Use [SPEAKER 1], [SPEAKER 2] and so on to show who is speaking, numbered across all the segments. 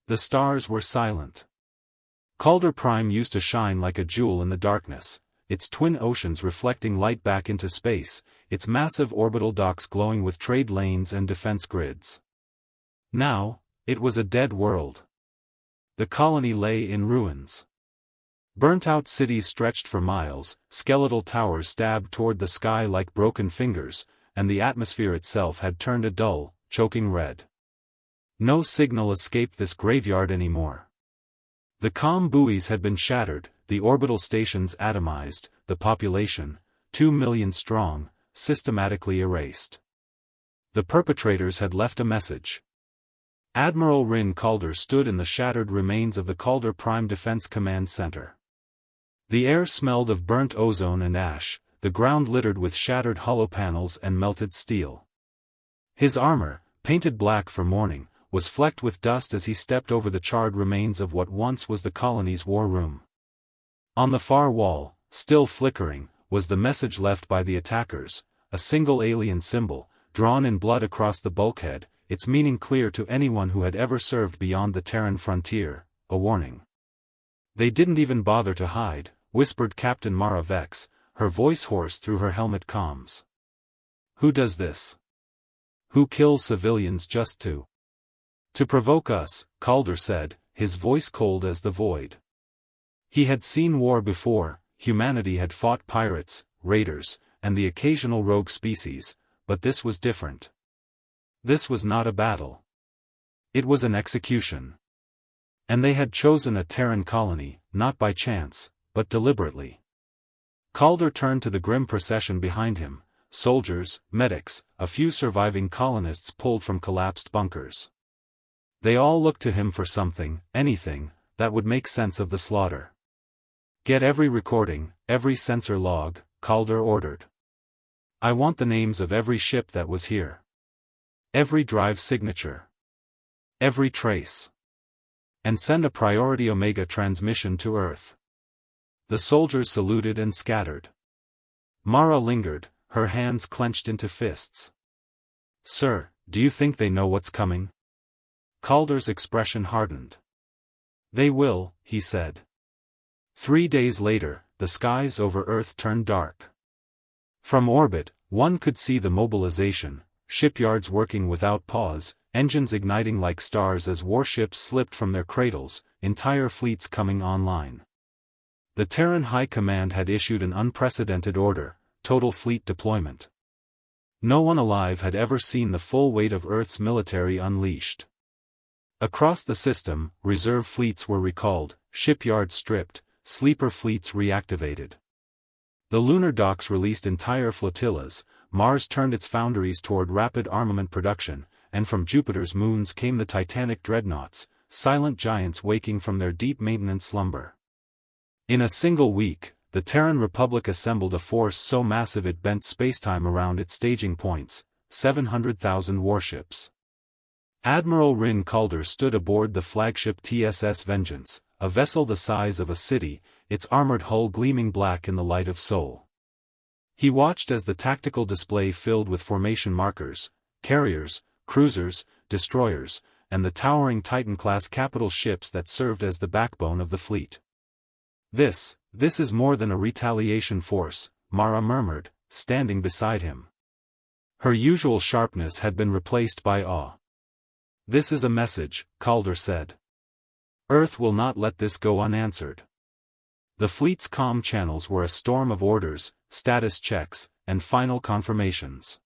[SPEAKER 1] The stars were silent. Calder Prime used to shine like a jewel in the darkness, its twin oceans reflecting light back into space, its massive orbital docks glowing with trade lanes and defense grids. Now, it was a dead world. The colony lay in ruins. Burnt-out cities stretched for miles, skeletal towers stabbed toward the sky like broken fingers, and the atmosphere itself had turned a dull, choking red. No signal escaped this graveyard anymore. The comm buoys had been shattered, the orbital stations atomized, the population, 2 million strong, systematically erased. The perpetrators had left a message. Admiral Rin Calder stood in the shattered remains of the Calder Prime Defense Command Center. The air smelled of burnt ozone and ash, the ground littered with shattered hollow panels and melted steel. His armor, painted black for mourning, was flecked with dust as he stepped over the charred remains of what once was the colony's war room. On the far wall, still flickering, was the message left by the attackers, a single alien symbol, drawn in blood across the bulkhead, its meaning clear to anyone who had ever served beyond the Terran frontier, a warning. "They didn't even bother to hide," whispered Captain Mara Vex, her voice hoarse through her helmet comms. "Who does this? Who kills civilians just to provoke us?" Calder said, his voice cold as the void. He had seen war before, humanity had fought pirates, raiders, and the occasional rogue species, but this was different. This was not a battle. It was an execution. And they had chosen a Terran colony, not by chance, but deliberately. Calder turned to the grim procession behind him, soldiers, medics, a few surviving colonists pulled from collapsed bunkers. They all looked to him for something, anything, that would make sense of the slaughter. "Get every recording, every sensor log," Calder ordered. "I want the names of every ship that was here. Every drive signature. Every trace. And send a priority Omega transmission to Earth." The soldiers saluted and scattered. Mara lingered, her hands clenched into fists. "Sir, do you think they know what's coming?" Calder's expression hardened. "They will," he said. 3 days later, the skies over Earth turned dark. From orbit, one could see the mobilization, shipyards working without pause, engines igniting like stars as warships slipped from their cradles, entire fleets coming online. The Terran High Command had issued an unprecedented order, total fleet deployment. No one alive had ever seen the full weight of Earth's military unleashed. Across the system, reserve fleets were recalled, shipyards stripped, sleeper fleets reactivated. The lunar docks released entire flotillas, Mars turned its foundries toward rapid armament production, and from Jupiter's moons came the titanic dreadnoughts, silent giants waking from their deep maintenance slumber. In a single week, the Terran Republic assembled a force so massive it bent spacetime around its staging points, 700,000 warships. Admiral Rin Calder stood aboard the flagship TSS Vengeance, a vessel the size of a city, its armored hull gleaming black in the light of Sol. He watched as the tactical display filled with formation markers, carriers, cruisers, destroyers, and the towering Titan-class capital ships that served as the backbone of the fleet. This is more than a retaliation force," Mara murmured, standing beside him. Her usual sharpness had been replaced by awe. "This is a message," Calder said. "Earth will not let this go unanswered." The fleet's comm channels were a storm of orders, status checks, and final confirmations.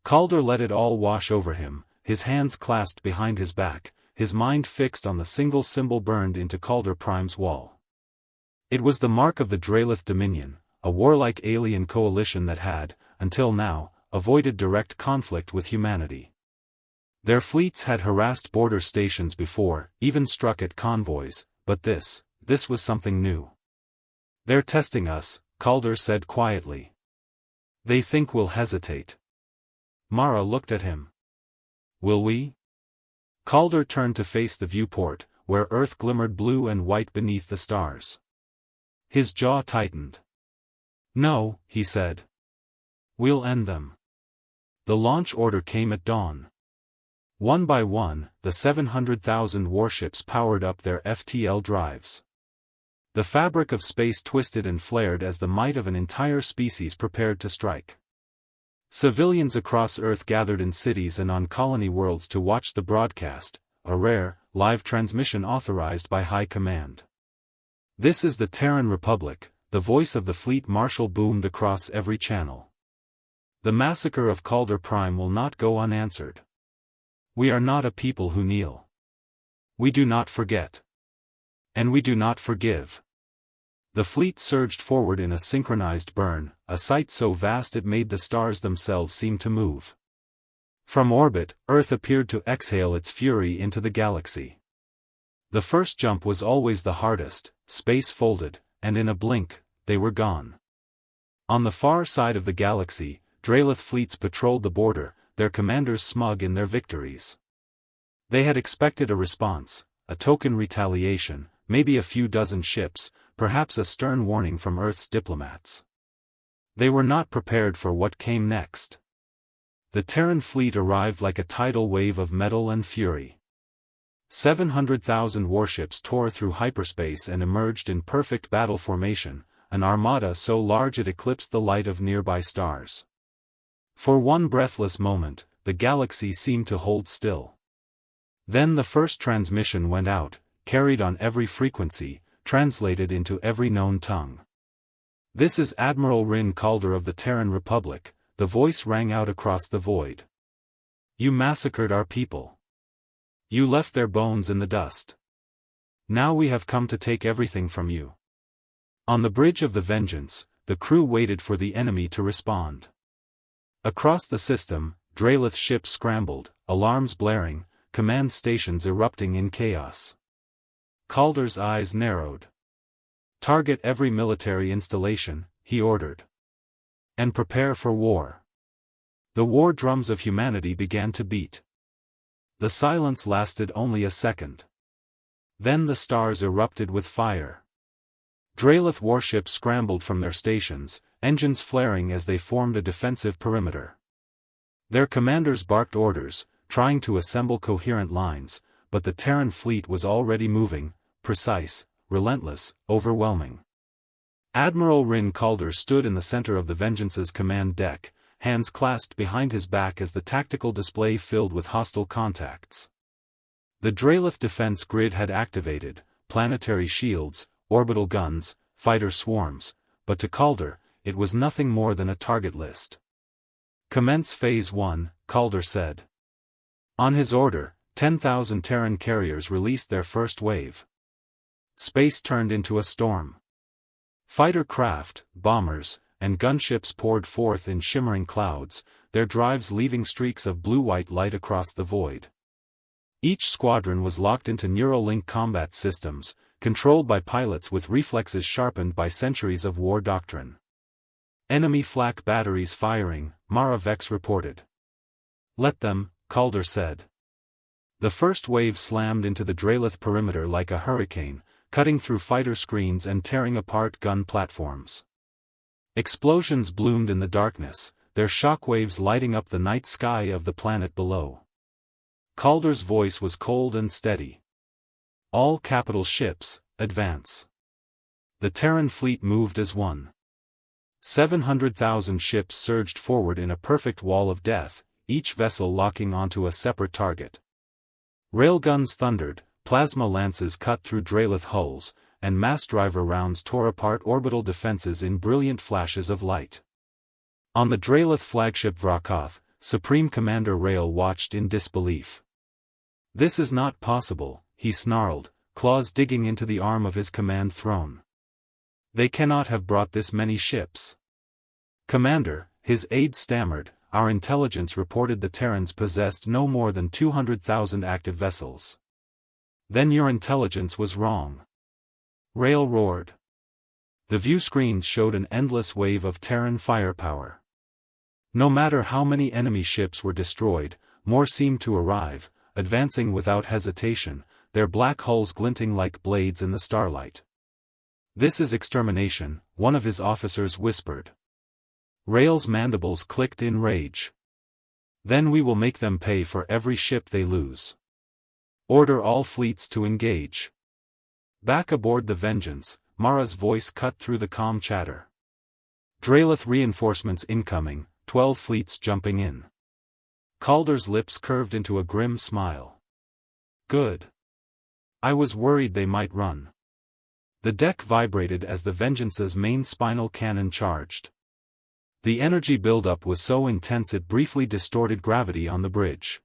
[SPEAKER 1] Calder let it all wash over him, his hands clasped behind his back, his mind fixed on the single symbol burned into Calder Prime's wall. It was the mark of the Draelith Dominion, a warlike alien coalition that had, until now, avoided direct conflict with humanity. Their fleets had harassed border stations before, even struck at convoys, but this was something new. "They're testing us," Calder said quietly. "They think we'll hesitate." Mara looked at him. "Will we?" Calder turned to face the viewport, where Earth glimmered blue and white beneath the stars. His jaw tightened. "No," he said. "We'll end them." The launch order came at dawn. One by one, the 700,000 warships powered up their FTL drives. The fabric of space twisted and flared as the might of an entire species prepared to strike. Civilians across Earth gathered in cities and on colony worlds to watch the broadcast, a rare, live transmission authorized by High Command. "This is the Terran Republic," the voice of the Fleet Marshal boomed across every channel. "The massacre of Calder Prime will not go unanswered. We are not a people who kneel. We do not forget. And we do not forgive." The fleet surged forward in a synchronized burn, a sight so vast it made the stars themselves seem to move. From orbit, Earth appeared to exhale its fury into the galaxy. The first jump was always the hardest, space folded, and in a blink, they were gone. On the far side of the galaxy, Drelith fleets patrolled the border, their commanders smug in their victories. They had expected a response, a token retaliation, maybe a few dozen ships, perhaps a stern warning from Earth's diplomats. They were not prepared for what came next. The Terran fleet arrived like a tidal wave of metal and fury. 700,000 warships tore through hyperspace and emerged in perfect battle formation, an armada so large it eclipsed the light of nearby stars. For one breathless moment, the galaxy seemed to hold still. Then the first transmission went out, carried on every frequency, translated into every known tongue. "This is Admiral Rin Calder of the Terran Republic," the voice rang out across the void. "You massacred our people. You left their bones in the dust. Now we have come to take everything from you." On the bridge of the Vengeance, the crew waited for the enemy to respond. Across the system, Drelith ships scrambled, alarms blaring, command stations erupting in chaos. Calder's eyes narrowed. "Target every military installation," he ordered. "And prepare for war." The war drums of humanity began to beat. The silence lasted only a second. Then the stars erupted with fire. Drelith warships scrambled from their stations, engines flaring as they formed a defensive perimeter. Their commanders barked orders, trying to assemble coherent lines, but the Terran fleet was already moving, precise, relentless, overwhelming. Admiral Rin Calder stood in the center of the Vengeance's command deck, hands clasped behind his back as the tactical display filled with hostile contacts. The Drelith defense grid had activated, planetary shields, orbital guns, fighter swarms, but to Calder, it was nothing more than a target list. "Commence Phase 1, Calder said. On his order, 10,000 Terran carriers released their first wave. Space turned into a storm. Fighter craft, bombers, and gunships poured forth in shimmering clouds, their drives leaving streaks of blue-white light across the void. Each squadron was locked into Neuralink combat systems, controlled by pilots with reflexes sharpened by centuries of war doctrine. "Enemy flak batteries firing," Mara Vex reported. "Let them," Calder said. The first wave slammed into the Drelith perimeter like a hurricane, cutting through fighter screens and tearing apart gun platforms. Explosions bloomed in the darkness, their shockwaves lighting up the night sky of the planet below. Calder's voice was cold and steady. "All capital ships, advance." The Terran fleet moved as one. 700,000 ships surged forward in a perfect wall of death, each vessel locking onto a separate target. Railguns thundered, plasma lances cut through Drelith hulls, and mass driver rounds tore apart orbital defenses in brilliant flashes of light. On the Drelith flagship Vrakoth, Supreme Commander Rail watched in disbelief. "This is not possible," he snarled, claws digging into the arm of his command throne. "They cannot have brought this many ships." "Commander," his aide stammered, "our intelligence reported the Terrans possessed no more than 200,000 active vessels." "Then your intelligence was wrong." Rail roared. The view screens showed an endless wave of Terran firepower. No matter how many enemy ships were destroyed, more seemed to arrive, advancing without hesitation, their black hulls glinting like blades in the starlight. "This is extermination," one of his officers whispered. Rail's mandibles clicked in rage. Then we will make them pay for every ship they lose. Order all fleets to engage. Back aboard the Vengeance, Mara's voice cut through the calm chatter. Draelith reinforcements incoming, 12 fleets jumping in. Calder's lips curved into a grim smile. Good. I was worried they might run. The deck vibrated as the Vengeance's main spinal cannon charged. The energy buildup was so intense it briefly distorted gravity on the bridge.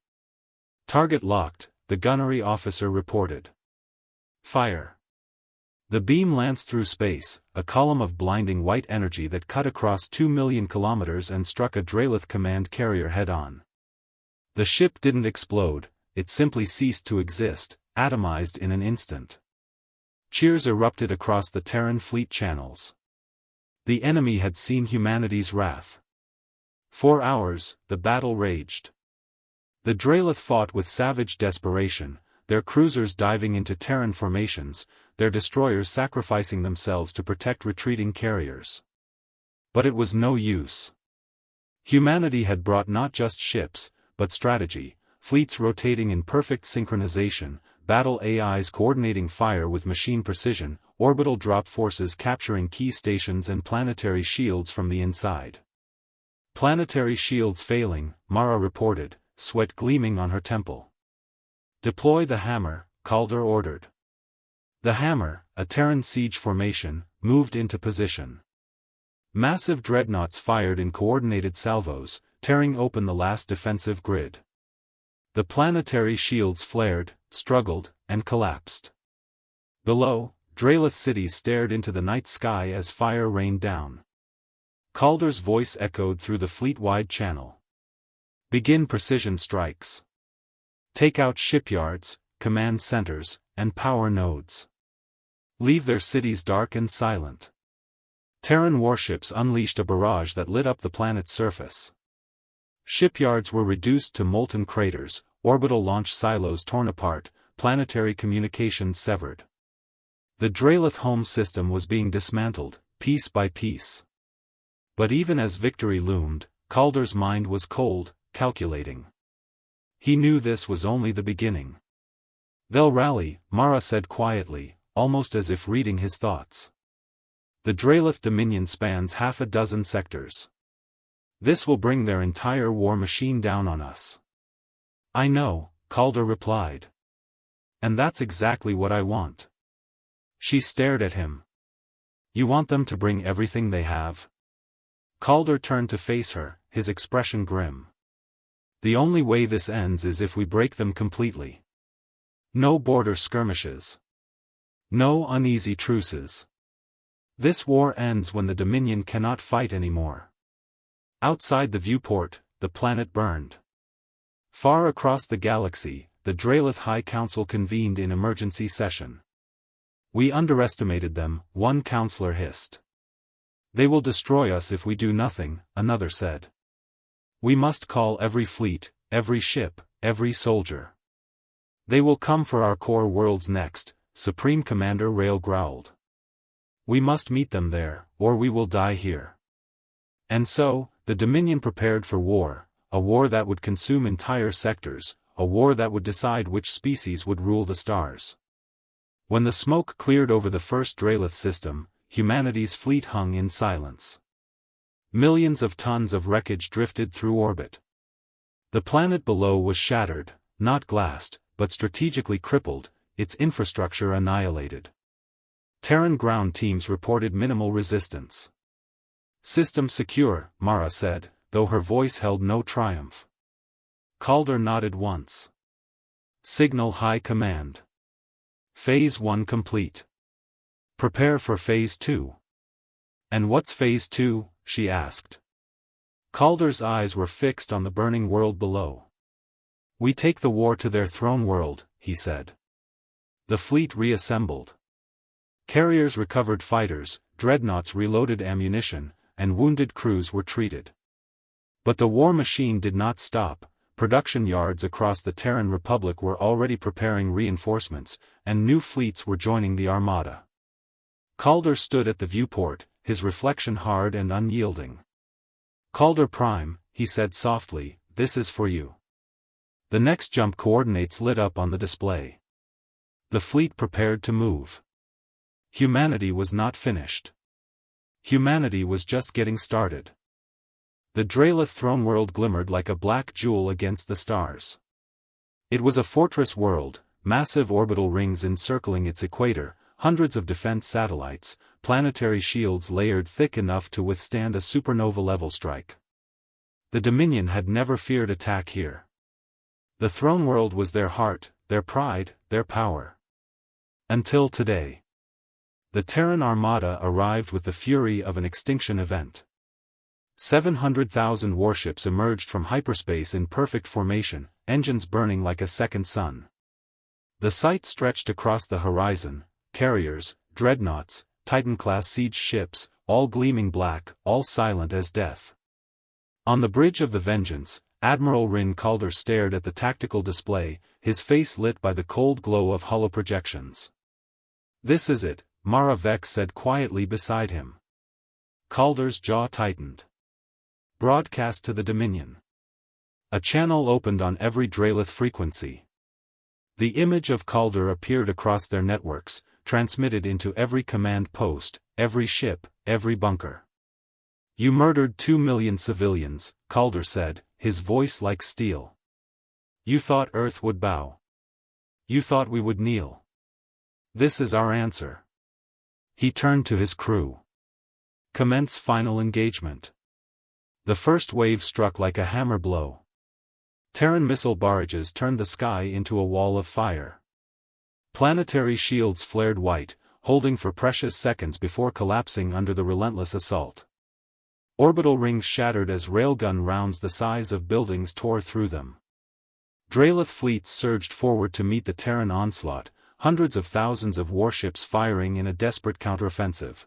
[SPEAKER 1] Target locked, the gunnery officer reported. Fire. The beam lanced through space, a column of blinding white energy that cut across 2 million kilometers and struck a Draelith command carrier head-on. The ship didn't explode, it simply ceased to exist, atomized in an instant. Cheers erupted across the Terran fleet channels. The enemy had seen humanity's wrath. For hours, the battle raged. The Draelith fought with savage desperation, their cruisers diving into Terran formations, their destroyers sacrificing themselves to protect retreating carriers. But it was no use. Humanity had brought not just ships, but strategy, fleets rotating in perfect synchronization, battle AIs coordinating fire with machine precision, orbital drop forces capturing key stations and planetary shields from the inside. Planetary shields failing, Mara reported, sweat gleaming on her temple. Deploy the hammer, Calder ordered. The hammer, a Terran siege formation, moved into position. Massive dreadnoughts fired in coordinated salvos, tearing open the last defensive grid. The planetary shields flared, struggled, and collapsed. Below, Draelith cities stared into the night sky as fire rained down. Calder's voice echoed through the fleet-wide channel. Begin precision strikes. Take out shipyards, command centers, and power nodes. Leave their cities dark and silent. Terran warships unleashed a barrage that lit up the planet's surface. Shipyards were reduced to molten craters, orbital launch silos torn apart, planetary communications severed. The Draelith home system was being dismantled, piece by piece. But even as victory loomed, Calder's mind was cold, calculating. He knew this was only the beginning. They'll rally, Mara said quietly, almost as if reading his thoughts. The Draelith dominion spans half a dozen sectors. This will bring their entire war machine down on us. I know, Calder replied. And that's exactly what I want. She stared at him. You want them to bring everything they have? Calder turned to face her, his expression grim. The only way this ends is if we break them completely. No border skirmishes. No uneasy truces. This war ends when the Dominion cannot fight anymore. Outside the viewport, the planet burned. Far across the galaxy, the Draelith High Council convened in emergency session. We underestimated them, one counselor hissed. They will destroy us if we do nothing, another said. We must call every fleet, every ship, every soldier. They will come for our core worlds next, Supreme Commander Rail growled. We must meet them there, or we will die here. And so, the Dominion prepared for war, a war that would consume entire sectors, a war that would decide which species would rule the stars. When the smoke cleared over the first Draelith system, humanity's fleet hung in silence. Millions of tons of wreckage drifted through orbit. The planet below was shattered, not glassed, but strategically crippled, its infrastructure annihilated. Terran ground teams reported minimal resistance. System secure, Mara said, though her voice held no triumph. Calder nodded once. Signal High Command. Phase 1 complete. Prepare for Phase 2. And what's Phase 2? She asked. Calder's eyes were fixed on the burning world below. We take the war to their throne world, he said. The fleet reassembled. Carriers recovered fighters, dreadnoughts reloaded ammunition, and wounded crews were treated. But the war machine did not stop. Production yards across the Terran Republic were already preparing reinforcements, and new fleets were joining the armada. Calder stood at the viewport, his reflection hard and unyielding. Calder Prime, he said softly, this is for you. The next jump coordinates lit up on the display. The fleet prepared to move. Humanity was not finished. Humanity was just getting started. The Draelith throne world glimmered like a black jewel against the stars. It was a fortress world, massive orbital rings encircling its equator, hundreds of defense satellites, planetary shields layered thick enough to withstand a supernova-level strike. The Dominion had never feared attack here. The throne world was their heart, their pride, their power. Until today. The Terran Armada arrived with the fury of an extinction event. 700,000 warships emerged from hyperspace in perfect formation, engines burning like a second sun. The sight stretched across the horizon, carriers, dreadnoughts, Titan-class siege ships, all gleaming black, all silent as death. On the bridge of the Vengeance, Admiral Rin Calder stared at the tactical display, his face lit by the cold glow of holoprojections. "This is it," Mara Vex said quietly beside him. Calder's jaw tightened. Broadcast to the Dominion. A channel opened on every Draelith frequency. The image of Calder appeared across their networks, transmitted into every command post, every ship, every bunker. "You murdered 2 million civilians," Calder said, his voice like steel. "You thought Earth would bow. You thought we would kneel. This is our answer." He turned to his crew. "Commence final engagement." The first wave struck like a hammer blow. Terran missile barrages turned the sky into a wall of fire. Planetary shields flared white, holding for precious seconds before collapsing under the relentless assault. Orbital rings shattered as railgun rounds the size of buildings tore through them. Draelith fleets surged forward to meet the Terran onslaught, hundreds of thousands of warships firing in a desperate counteroffensive.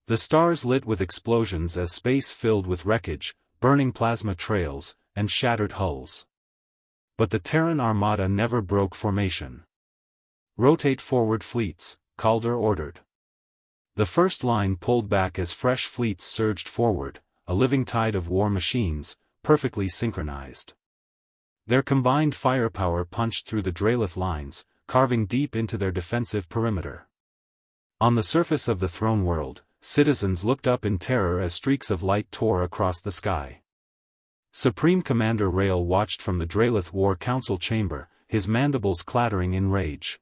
[SPEAKER 1] The stars lit with explosions as space filled with wreckage, burning plasma trails, and shattered hulls. But the Terran Armada never broke formation. "Rotate forward fleets," Calder ordered. The first line pulled back as fresh fleets surged forward, a living tide of war machines, perfectly synchronized. Their combined firepower punched through the Draelith lines, carving deep into their defensive perimeter. On the surface of the throne world, citizens looked up in terror as streaks of light tore across the sky. Supreme Commander Rael watched from the Draelith War Council chamber, his mandibles clattering in rage.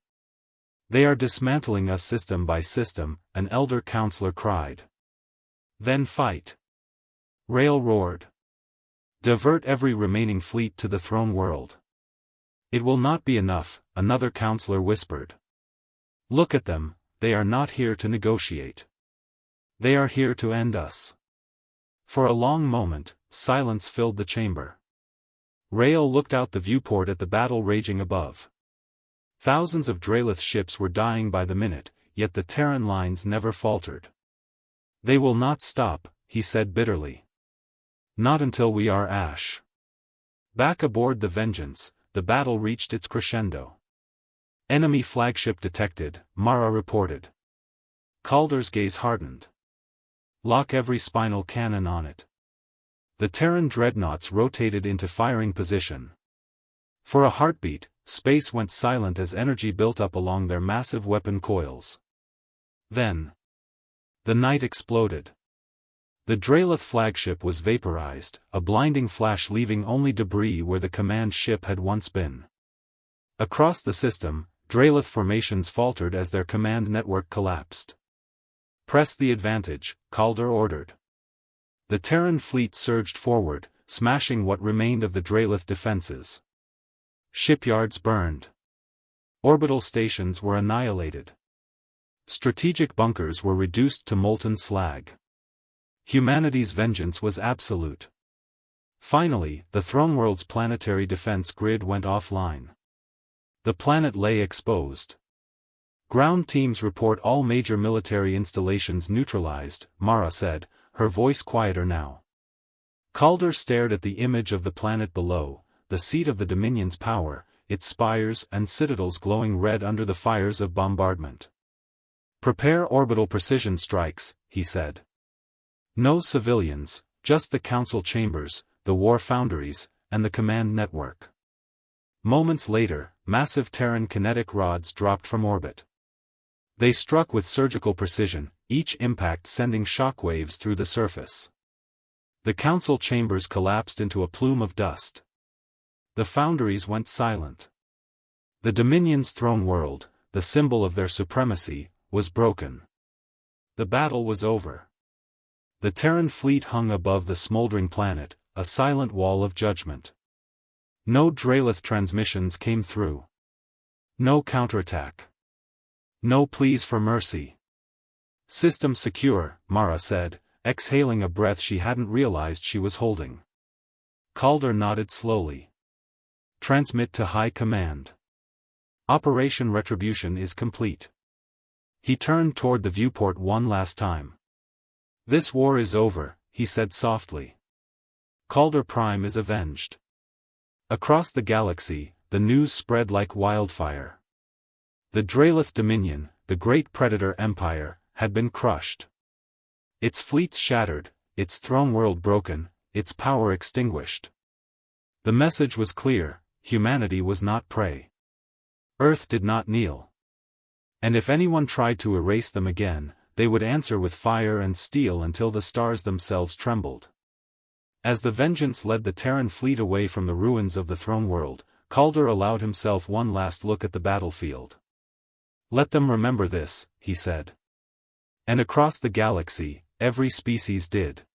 [SPEAKER 1] "They are dismantling us system by system," an elder counselor cried. "Then fight!" Rael roared. "Divert every remaining fleet to the throne world." "It will not be enough," another counselor whispered. "Look at them, they are not here to negotiate. They are here to end us." For a long moment, silence filled the chamber. Rael looked out the viewport at the battle raging above. Thousands of Draelith ships were dying by the minute, yet the Terran lines never faltered. "They will not stop," he said bitterly. "Not until we are ash." Back aboard the Vengeance, the battle reached its crescendo. "Enemy flagship detected," Mara reported. Calder's gaze hardened. "Lock every spinal cannon on it." The Terran dreadnoughts rotated into firing position. For a heartbeat, space went silent as energy built up along their massive weapon coils. Then, the night exploded. The Draelith flagship was vaporized, a blinding flash leaving only debris where the command ship had once been. Across the system, Draelith formations faltered as their command network collapsed. "Press the advantage," Calder ordered. The Terran fleet surged forward, smashing what remained of the Draelith defenses. Shipyards burned. Orbital stations were annihilated. Strategic bunkers were reduced to molten slag. Humanity's vengeance was absolute. Finally, the Throneworld's planetary defense grid went offline. The planet lay exposed. "Ground teams report all major military installations neutralized," Mara said, her voice quieter now. Calder stared at the image of the planet below, the seat of the Dominion's power, its spires and citadels glowing red under the fires of bombardment. "Prepare orbital precision strikes," he said. "No civilians, just the council chambers, the war foundries, and the command network. Moments later, massive Terran kinetic rods dropped from orbit. They struck with surgical precision, each impact sending shockwaves through the surface. The council chambers collapsed into a plume of dust. The foundries went silent. The Dominion's throne world, the symbol of their supremacy, was broken. The battle was over. The Terran fleet hung above the smoldering planet, a silent wall of judgment. No Dralith transmissions came through. No counterattack. No pleas for mercy. "System secure," Mara said, exhaling a breath she hadn't realized she was holding. Calder nodded slowly. "Transmit to High Command. Operation Retribution is complete." He turned toward the viewport one last time. "This war is over," he said softly. Calder Prime is avenged. Across the galaxy, the news spread like wildfire. The Dralith Dominion, the great predator empire, had been crushed. Its fleets shattered, its throne world broken, its power extinguished. The message was clear: humanity was not prey. Earth did not kneel. And if anyone tried to erase them again, they would answer with fire and steel until the stars themselves trembled. As the Vengeance led the Terran fleet away from the ruins of the throne world, Calder allowed himself one last look at the battlefield. "Let them remember this," he said. And across the galaxy, every species did.